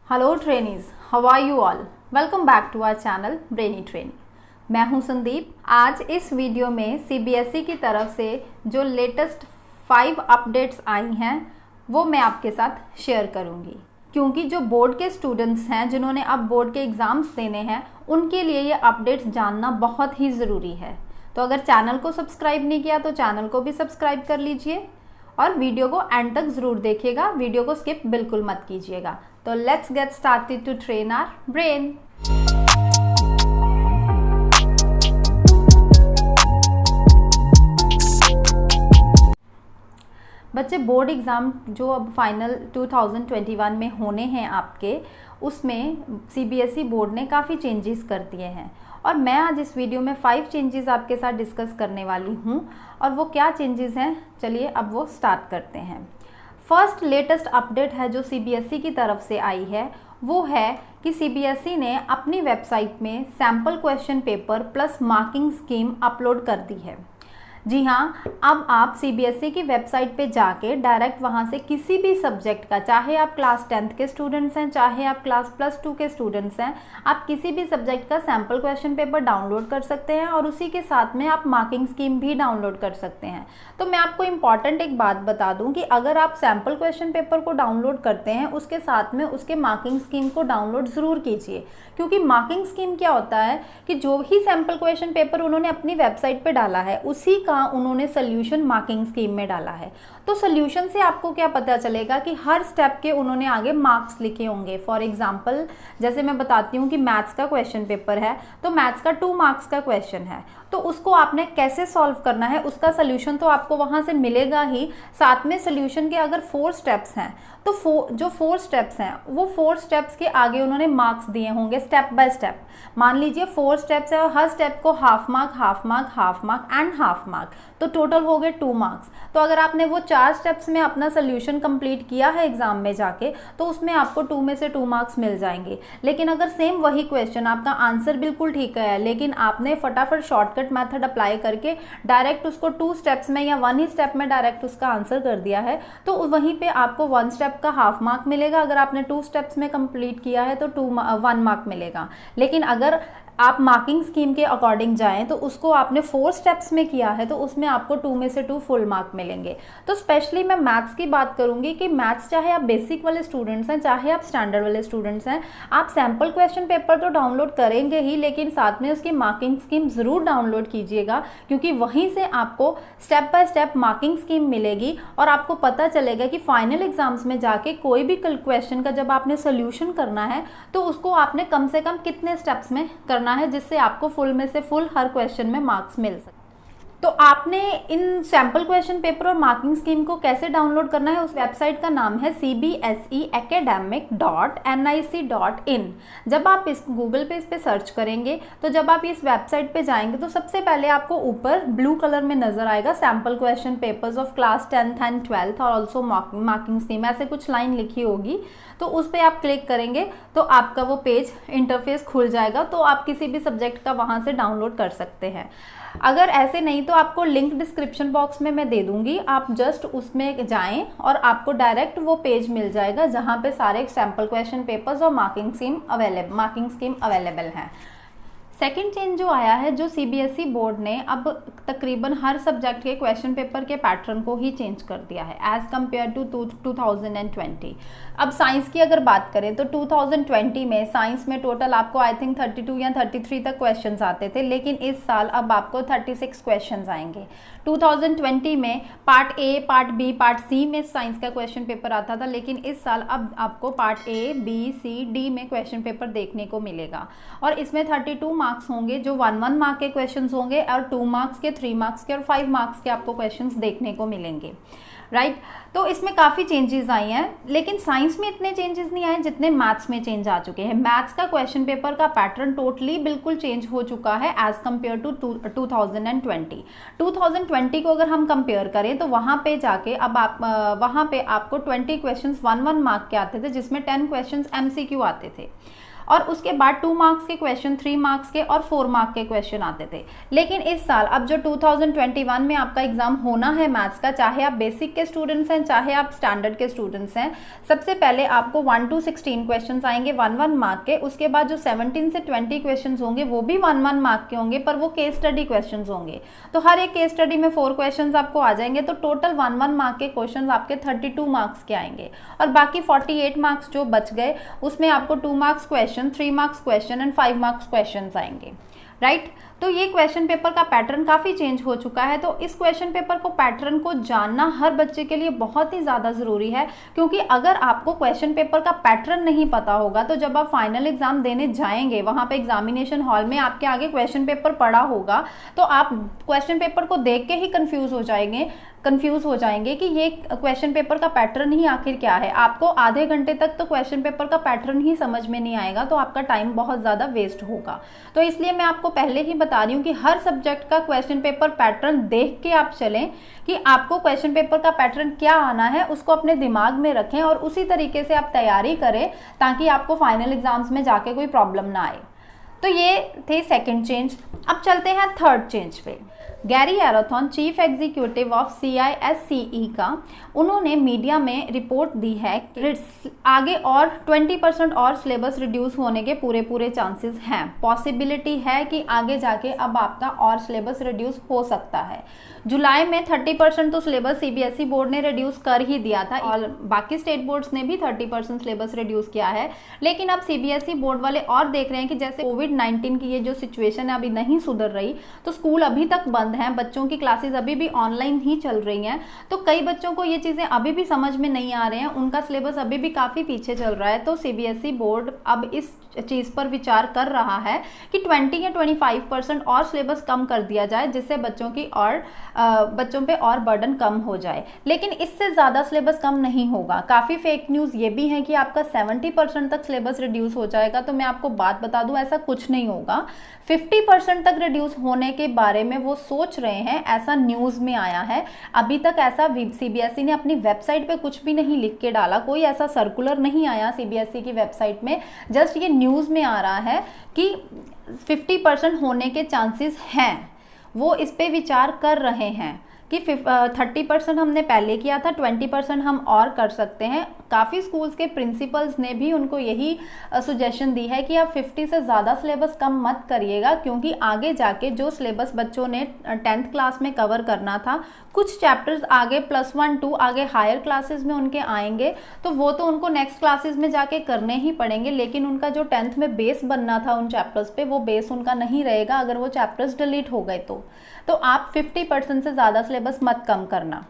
Hello trainees, how are you all. Welcome back to our channel Brainy Trainee. मैं हूं संदीप। आज इस video में सीबीएसई की तरफ से जो लेटेस्ट 5 अपडेट्स आई हैं वो मैं आपके साथ शेयर करूंगी, क्योंकि जो बोर्ड के स्टूडेंट्स हैं जिन्होंने अब बोर्ड के एग्ज़ाम्स देने हैं उनके लिए ये अपडेट्स जानना बहुत ही ज़रूरी है। तो अगर चैनल को सब्सक्राइब नहीं किया तो चैनल को भी सब्सक्राइब कर लीजिए और वीडियो को एंड तक ज़रूर देखिएगा, वीडियो को स्किप बिल्कुल मत कीजिएगा। तो let's get started to train our brain. बच्चे, बोर्ड एग्ज़ाम जो अब फाइनल 2021 में होने हैं आपके, उसमें सीबीएसई बोर्ड ने काफ़ी चेंजेस कर दिए हैं और मैं आज इस वीडियो में 5 चेंजेस आपके साथ डिस्कस करने वाली हूँ। और वो क्या चेंजेस हैं, चलिए अब वो स्टार्ट करते हैं। फर्स्ट लेटेस्ट अपडेट है जो सीबीएसई की तरफ से आई है, वो है कि सीबीएसई ने अपनी वेबसाइट में sample question paper plus marking scheme upload कर दी है। जी हाँ, अब आप सीबीएसई की वेबसाइट पे जाके डायरेक्ट वहाँ से किसी भी सब्जेक्ट का, चाहे आप क्लास 10th के स्टूडेंट्स हैं, चाहे आप क्लास +2 के स्टूडेंट्स हैं, आप किसी भी सब्जेक्ट का सैम्पल क्वेश्चन पेपर डाउनलोड कर सकते हैं और उसी के साथ में आप मार्किंग स्कीम भी डाउनलोड कर सकते हैं। तो मैं आपको इम्पॉर्टेंट एक बात बता दूँ कि अगर आप सैम्पल क्वेश्चन पेपर को डाउनलोड करते हैं उसके साथ में उसके मार्किंग स्कीम को डाउनलोड ज़रूर कीजिए, क्योंकि मार्किंग स्कीम क्या होता है कि जो ही सैम्पल क्वेश्चन पेपर उन्होंने अपनी वेबसाइट पर डाला है उसी का उन्होंने सोल्यूशन मार्किंग स्कीम में डाला है। तो सोल्यूशन से आपको क्या पता चलेगा कि हर स्टेप के उन्होंने आगे मार्क्स लिखे होंगे। फॉर एग्जांपल, जैसे मैं बताती हूँ कि मैथ्स का क्वेश्चन पेपर है तो मैथ्स का 2 मार्क्स का क्वेश्चन है, तो उसको आपने कैसे सॉल्व करना है उसका सोल्यूशन तो आपको वहाँ से मिलेगा ही। साथ में सोल्यूशन के अगर 4 स्टेप्स हैं तो जो 4 स्टेप्स हैं वो 4 स्टेप्स के आगे उन्होंने मार्क्स दिए होंगे स्टेप बाय स्टेप। मान लीजिए 4 स्टेप्स है और हर स्टेप को half mark, half mark, half mark and half mark, तो टोटल हो गए 2 मार्क्स। तो अगर आपने वो 4 स्टेप्स में अपना सोल्यूशन कंप्लीट किया है एग्जाम में जाके तो उसमें आपको 2 में से 2 मार्क्स मिल जाएंगे। लेकिन अगर सेम वही क्वेश्चन, आपका आंसर बिल्कुल ठीक है लेकिन आपने फटाफट शॉर्टकट मेथड अप्लाई करके डायरेक्ट उसको 2 स्टेप्स में या 1 ही स्टेप में डायरेक्ट उसका आंसर कर दिया है, तो वहीं पे आपको 1 स्टेप का हाफ मार्क मिलेगा। अगर आपने 2 स्टेप्स में कंप्लीट किया है तो 1 मार्क मिलेगा। लेकिन अगर आप मार्किंग स्कीम के अकॉर्डिंग जाएं तो उसको आपने 4 स्टेप्स में किया है तो उसमें आपको 2 में से 2 फुल मार्क मिलेंगे। तो स्पेशली मैं मैथ्स की बात करूंगी कि मैथ्स चाहे आप बेसिक वाले स्टूडेंट्स हैं चाहे आप स्टैंडर्ड वाले स्टूडेंट्स हैं, आप सैम्पल क्वेश्चन पेपर तो डाउनलोड करेंगे ही लेकिन साथ में उसकी मार्किंग स्कीम ज़रूर डाउनलोड कीजिएगा, क्योंकि वहीं से आपको step by step marking scheme मिलेगी और आपको पता चलेगा कि फाइनल एग्जाम्स में जाके कोई भी क्वेश्चन का जब आपने सोल्यूशन करना है तो उसको आपने कम से कम कितने स्टेप्स में करना है जिससे आपको फुल में से फुल हर क्वेश्चन में मार्क्स मिल सके। तो आपने इन सैम्पल क्वेश्चन पेपर और मार्किंग स्कीम को कैसे डाउनलोड करना है, उस वेबसाइट का नाम है cbseacademic.nic.in। जब आप इस गूगल पे इस पे सर्च करेंगे तो जब आप इस वेबसाइट पे जाएंगे तो सबसे पहले आपको ऊपर ब्लू कलर में नजर आएगा sample question papers of class 10th and 12th और ऑल्सो मार्किंग स्कीम, ऐसे कुछ लाइन लिखी होगी। तो उस पर आप क्लिक करेंगे तो आपका वो पेज इंटरफेस खुल जाएगा, तो आप किसी भी सब्जेक्ट का वहाँ से डाउनलोड कर सकते हैं। अगर ऐसे नहीं तो आपको लिंक डिस्क्रिप्शन बॉक्स में मैं दे दूंगी, आप जस्ट उसमें जाएं और आपको डायरेक्ट वो पेज मिल जाएगा जहां पे सारे सैम्पल क्वेश्चन पेपर्स और मार्किंग स्कीम अवेलेबल हैं। सेकेंड चेंज जो आया है, जो सीबीएसई बोर्ड ने अब तकरीबन हर सब्जेक्ट के क्वेश्चन पेपर के पैटर्न को ही चेंज कर दिया है एज़ कम्पेयर टू 2020। अब साइंस की अगर बात करें तो 2020 में साइंस में टोटल आपको आई थिंक 32 या 33 तक क्वेश्चंस आते थे, लेकिन इस साल अब आपको 36 क्वेश्चंस आएंगे। 2020 में part A, part B, part C में साइंस का क्वेश्चन पेपर आता था, लेकिन इस साल अब आपको part A, B, C, D में क्वेश्चन पेपर देखने को मिलेगा और इसमें 32 मार्क्स होंगे जो 1 मार्क के क्वेश्चंस होंगे और 2 मार्क्स के, 3 मार्क्स के और 5 मार्क्स के आपको क्वेश्चंस देखने को मिलेंगे। राइट, तो इसमें काफ़ी चेंजेस आई हैं, लेकिन साइंस में इतने चेंजेस नहीं आए जितने मैथ्स में चेंज आ चुके हैं। मैथ्स का क्वेश्चन पेपर का पैटर्न टोटली बिल्कुल चेंज हो चुका है एज कम्पेयर टू 2020। 2020 को अगर हम कंपेयर करें तो वहाँ पे जाके अब आप वहाँ पे आपको 20 क्वेश्चंस 1 मार्क के आते थे जिसमें 10 क्वेश्चंस MCQ आते थे। और उसके बाद 2 मार्क्स के क्वेश्चन, 3 मार्क्स के और 4 मार्क के क्वेश्चन आते थे। लेकिन इस साल अब जो 2021 में आपका एग्जाम होना है मैथ्स का, चाहे आप बेसिक के स्टूडेंट्स हैं चाहे आप स्टैंडर्ड के स्टूडेंट्स हैं, सबसे पहले आपको 1 to 16 क्वेश्चन आएंगे 1 मार्क के। उसके बाद जो 17 से 20 क्वेश्चन होंगे वो भी 1 मार्क के होंगे, पर वो केस स्टडी क्वेश्चन होंगे। तो हर एक केस स्टडी में 4 क्वेश्चन आपको आ जाएंगे, तो टोटल 1 मार्क के क्वेश्चन आपके 32 मार्क्स के आएंगे। और बाकी 48 मार्क्स जो बच गए उसमें आपको 2 marks question, 3 marks question and 5 marks question आएंगे, राइट। तो ये क्वेश्चन पेपर का पैटर्न काफ़ी चेंज हो चुका है। तो इस क्वेश्चन पेपर को पैटर्न को जानना हर बच्चे के लिए बहुत ही ज़्यादा ज़रूरी है, क्योंकि अगर आपको क्वेश्चन पेपर का पैटर्न नहीं पता होगा तो जब आप फाइनल एग्जाम देने जाएंगे वहाँ पे एग्जामिनेशन हॉल में आपके आगे क्वेश्चन पेपर पड़ा होगा, तो आप क्वेश्चन पेपर को देख के ही कंफ्यूज हो जाएंगे कि ये क्वेश्चन पेपर का पैटर्न ही आखिर क्या है। आपको आधे घंटे तक तो क्वेश्चन पेपर का पैटर्न ही समझ में नहीं आएगा, तो आपका टाइम बहुत ज़्यादा वेस्ट होगा। तो इसलिए मैं आपको पहले ही बता रही हूँ कि हर सब्जेक्ट का क्वेश्चन पेपर पैटर्न देख के आप चलें कि आपको क्वेश्चन पेपर का पैटर्न क्या आना है, उसको अपने दिमाग में रखें और उसी तरीके से आप तैयारी करें ताकि आपको फाइनल एग्जाम्स में जाके कोई प्रॉब्लम ना आए। तो ये थे सेकेंड चेंज। अब चलते हैं थर्ड चेंज पे। Gerry Arathoon, chief executive of CISCE का, उन्होंने मीडिया में रिपोर्ट दी है कि आगे और 20% और सिलेबस रिड्यूस होने के पूरे चांसेस हैं। पॉसिबिलिटी है कि आगे जाके अब आपका और सिलेबस रिड्यूस हो सकता है। जुलाई में 30% तो सिलेबस CBSE बोर्ड ने रिड्यूस कर ही दिया था और बाकी स्टेट बोर्ड्स ने भी 30% सिलेबस रिड्यूस किया है। लेकिन अब CBSE बोर्ड वाले और देख रहे हैं कि जैसे कोविड-19 की ये जो सिचुएशन है अभी नहीं सुधर रही, तो स्कूल अभी तक बंद हैं, बच्चों की क्लासेस अभी भी ऑनलाइन ही चल रही हैं, तो कई बच्चों को ये चीज़ें अभी भी समझ में नहीं आ रहे हैं, उनका सिलेबस अभी भी काफ़ी पीछे चल रहा है। तो CBSE बोर्ड अब इस चीज़ पर विचार कर रहा है कि 20 या 25% और सिलेबस कम कर दिया जाए, जिससे बच्चों पे और बर्डन कम हो जाए। लेकिन इससे ज़्यादा सिलेबस कम नहीं होगा। काफ़ी फेक न्यूज़ ये भी है कि आपका 70% तक सिलेबस रिड्यूस हो जाएगा, तो मैं आपको बात बता दूं ऐसा कुछ नहीं होगा। 50% तक रिड्यूस होने के बारे में वो सोच रहे हैं, ऐसा न्यूज़ में आया है। अभी तक ऐसा CBSE ने अपनी वेबसाइट पे कुछ भी नहीं लिख के डाला, कोई ऐसा सर्कुलर नहीं आया CBSE की वेबसाइट में, जस्ट ये न्यूज़ में आ रहा है कि 50% होने के चांसेस हैं। वो इस पे विचार कर रहे हैं कि 30% हमने पहले किया था, 20% हम और कर सकते हैं। काफ़ी स्कूल्स के प्रिंसिपल्स ने भी उनको यही सुजेशन दी है कि आप 50 से ज़्यादा सिलेबस कम मत करिएगा, क्योंकि आगे जाके जो सिलेबस बच्चों ने 10th क्लास में कवर करना था, कुछ चैप्टर्स आगे +1, 2 आगे हायर क्लासेस में उनके आएंगे, तो वो तो उनको नेक्स्ट क्लासेस में जाके करने ही पड़ेंगे। लेकिन उनका जो 10th में बेस बनना था उन चैप्टर्स पे, वो बेस उनका नहीं रहेगा अगर वो चैप्टर्स डिलीट हो गए तो आप 50% से ज़्यादा सिलेबस मत कम करना।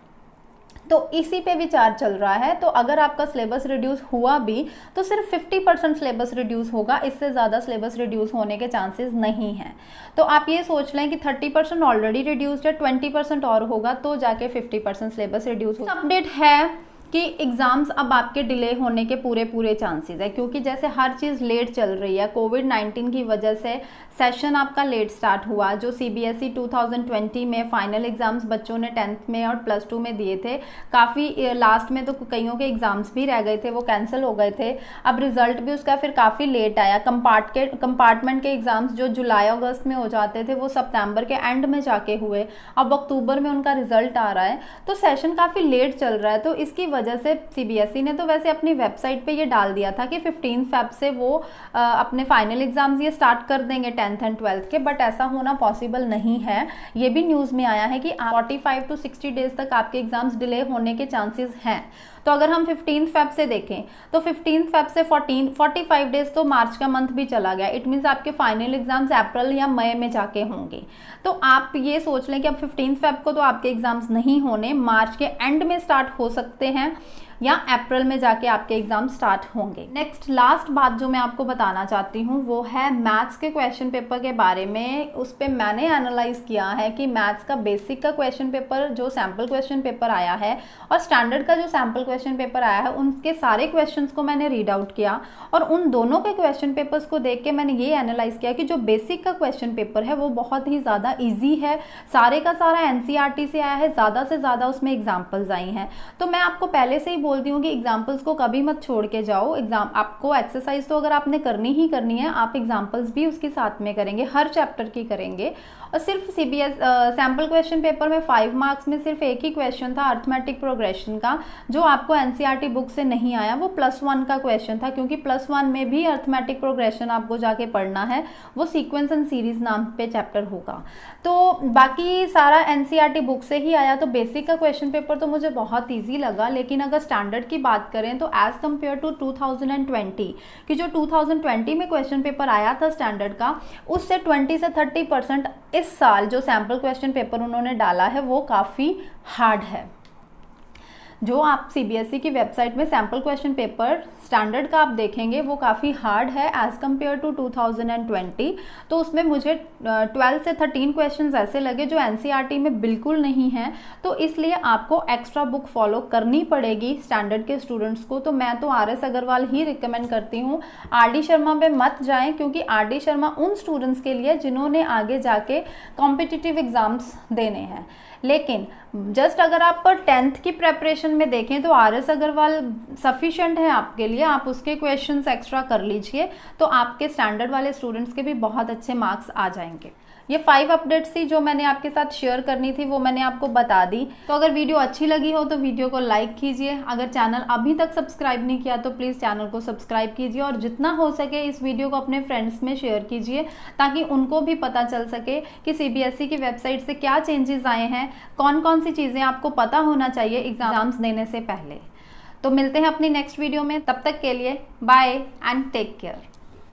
तो इसी पे विचार चल रहा है। तो अगर आपका सिलेबस रिड्यूस हुआ भी तो सिर्फ 50% सिलेबस रिड्यूस होगा, इससे ज़्यादा सिलेबस रिड्यूस होने के चांसेस नहीं हैं। तो आप ये सोच लें कि 30% ऑलरेडी रिड्यूस्ड है, 20% और होगा तो जाके 50% सिलेबस रिड्यूस होगा। अपडेट है कि एग्ज़ाम्स अब आपके डिले होने के पूरे चांसेस है, क्योंकि जैसे हर चीज़ लेट चल रही है। कोविड-19 की वजह से सेशन आपका लेट स्टार्ट हुआ। जो CBSE 2020 में फाइनल एग्ज़ाम्स बच्चों ने 10th में और +2 में दिए थे, काफ़ी लास्ट में तो कईयों के एग्ज़ाम्स भी रह गए थे, वो कैंसिल हो गए थे। अब रिज़ल्ट भी उसका फिर काफ़ी लेट आया। कंपार्टमेंट के एग्ज़ाम्स जो जुलाई अगस्त में हो जाते थे वो सितंबर के एंड में जाके हुए, अब अक्टूबर में उनका रिज़ल्ट आ रहा है। तो सेशन काफ़ी लेट चल रहा है। तो इसकी वजह से CBSE ने तो वैसे अपनी वेबसाइट पे ये डाल दिया था कि 15 फेब से वो अपने फाइनल एग्जाम्स ये स्टार्ट कर देंगे 10th एंड 12th के, बट ऐसा होना पॉसिबल नहीं है। ये भी न्यूज़ में आया है कि 45 to 60 डेज तक आपके एग्जाम्स डिले होने के चांसेस हैं। तो अगर हम 15 फेब से देखें तो 15 फेब से 45 डेज तो मार्च का मंथ भी चला गया। इट मीन्स आपके फाइनल एग्जाम्स अप्रैल या मई में जाके होंगे। तो आप ये सोच लें कि अब 15 फेब को तो आपके एग्जाम्स नहीं होने, मार्च के एंड में स्टार्ट हो सकते हैं या अप्रैल में जाके आपके एग्जाम स्टार्ट होंगे। नेक्स्ट लास्ट बात जो मैं आपको बताना चाहती हूँ वो है मैथ्स के क्वेश्चन पेपर के बारे में। उस पर मैंने एनालाइज किया है कि मैथ्स का बेसिक का क्वेश्चन पेपर जो सैम्पल क्वेश्चन पेपर आया है और स्टैंडर्ड का जो सैम्पल क्वेश्चन पेपर आया है, उनके सारे क्वेश्चंस को मैंने रीड आउट किया और उन दोनों के क्वेश्चन पेपर्स को देख के मैंने ये एनालाइज किया कि जो बेसिक का क्वेश्चन पेपर है वो बहुत ही ज़्यादा ईजी है। सारे का सारा NCERT से आया है, ज़्यादा से ज़्यादा उसमें एग्जाम्पल्स आई हैं। तो मैं आपको पहले से ही बोलती हूँ कि एग्जाम्पल्स को कभी मत छोड़ के जाओ। एग्जाम आपको एक्सरसाइज तो अगर आपने करनी ही करनी है, आप एग्जाम्पल्स भी उसके साथ में करेंगे, हर चैप्टर की करेंगे। और सिर्फ सैम्पल क्वेश्चन पेपर में 5 मार्क्स में सिर्फ एक ही क्वेश्चन था अर्थमेटिक प्रोग्रेशन का, जो आपको एनसीईआरटी बुक से नहीं आया, वो +1 का क्वेश्चन था, क्योंकि +1 में भी अर्थमेटिक प्रोग्रेशन आपको जाके पढ़ना है, वो सीक्वेंस एंड सीरीज नाम पे चैप्टर होगा। तो बाकी सारा एनसीईआरटी बुक से ही आया। तो बेसिक का क्वेश्चन पेपर तो मुझे बहुत ईजी लगा, लेकिन अगर स्टैंडर्ड की बात करें तो एज कम्पेयर टू 2020 कि जो 2020 में क्वेश्चन पेपर आया था स्टैंडर्ड का, उससे 20 से 30% इस साल जो सैम्पल क्वेश्चन पेपर उन्होंने डाला है वो काफ़ी हार्ड है। जो आप सीबीएसई की वेबसाइट में सैम्पल क्वेश्चन पेपर स्टैंडर्ड का आप देखेंगे वो काफ़ी हार्ड है एज़ कम्पेयर टू 2020। तो उसमें मुझे 12 से 13 क्वेश्चंस ऐसे लगे जो एनसीईआरटी में बिल्कुल नहीं हैं। तो इसलिए आपको एक्स्ट्रा बुक फॉलो करनी पड़ेगी स्टैंडर्ड के स्टूडेंट्स को। तो मैं तो RS अग्रवाल ही रिकमेंड करती हूँ, RD शर्मा पे मत जाएं, क्योंकि RD शर्मा उन स्टूडेंट्स के लिए जिन्होंने आगे जाके कॉम्पिटिटिव एग्जाम्स देने हैं। लेकिन जस्ट अगर आप 10th की प्रेपरेशन में देखें तो RS अग्रवाल सफिशिएंट है आपके लिए, आप उसके क्वेश्चंस एक्स्ट्रा कर लीजिए तो आपके स्टैंडर्ड वाले स्टूडेंट्स के भी बहुत अच्छे मार्क्स आ जाएंगे। ये 5 अपडेट्स थी जो मैंने आपके साथ शेयर करनी थी, वो मैंने आपको बता दी। तो अगर वीडियो अच्छी लगी हो तो वीडियो को लाइक कीजिए, अगर चैनल अभी तक सब्सक्राइब नहीं किया तो प्लीज़ चैनल को सब्सक्राइब कीजिए, और जितना हो सके इस वीडियो को अपने फ्रेंड्स में शेयर कीजिए ताकि उनको भी पता चल सके कि सीबीएसई की वेबसाइट से क्या चेंजेस आए हैं, कौन कौन सी चीज़ें आपको पता होना चाहिए एग्जाम्स देने से पहले। तो मिलते हैं अपनी नेक्स्ट वीडियो में, तब तक के लिए बाय एंड टेक केयर।